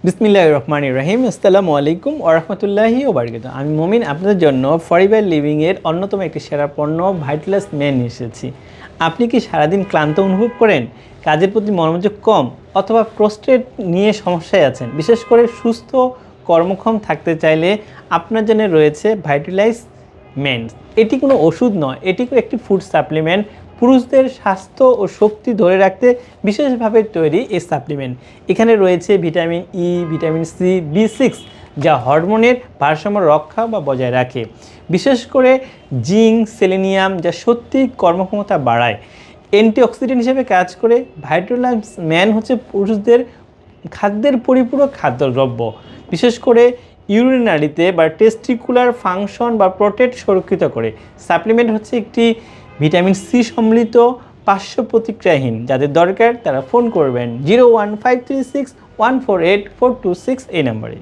বিসমিল্লাহির রহমানির রহিম। আসসালামু আলাইকুম ওয়া রাহমাতুল্লাহি ওয়া বারাকাতুহু। আমি মুমিন আপনাদের জন্য ফরএভার লিভিং এর অন্যতম একটি সেরা পণ্য ভাইটালাস মেন এসেছি। আপনি কি সারাদিন ক্লান্ত অনুভব করেন, কাজের প্রতি মনোযোগ কম অথবা প্রোস্টেট নিয়ে সমস্যায় আছেন? বিশেষ করে সুস্থ কর্মক্ষম থাকতে চাইলে আপনার জন্য রয়েছে ভাইটালাইজ মেন। এটি কোনো ওষুধ নয়, এটি একটি ফুড সাপ্লিমেন্ট। পুরুষদের স্বাস্থ্য ও শক্তি ধরে রাখতে বিশেষভাবে তৈরি এই সাপ্লিমেন্ট। এখানে রয়েছে ভিটামিন ই, ভিটামিন সি, বি6, যা হরমোনের ভারসাম্য রক্ষা বা বজায় রাখে। বিশেষ করে জিঙ্ক, সেলেনিয়াম, যা সত্যি কর্মক্ষমতা বাড়ায়। অ্যান্টিঅক্সিডেন্ট হিসেবে কাজ করে। ভাইটালাস ম্যান হচ্ছে পুরুষদের খাদ্যের পরিপূরক খাদ্যদ্রব্য, বিশেষ করে ইউরিনারিতে বা টেস্টিকুলার ফাংশন বা প্রোটেট সুরক্ষিত করে। সাপ্লিমেন্ট হচ্ছে একটি ভিটামিন সি সমৃদ্ধ, পার্শ্ব প্রতিক্রিয়াহীন। যাদের দরকার তারা ফোন করবেন 01536148426 এই নম্বরে।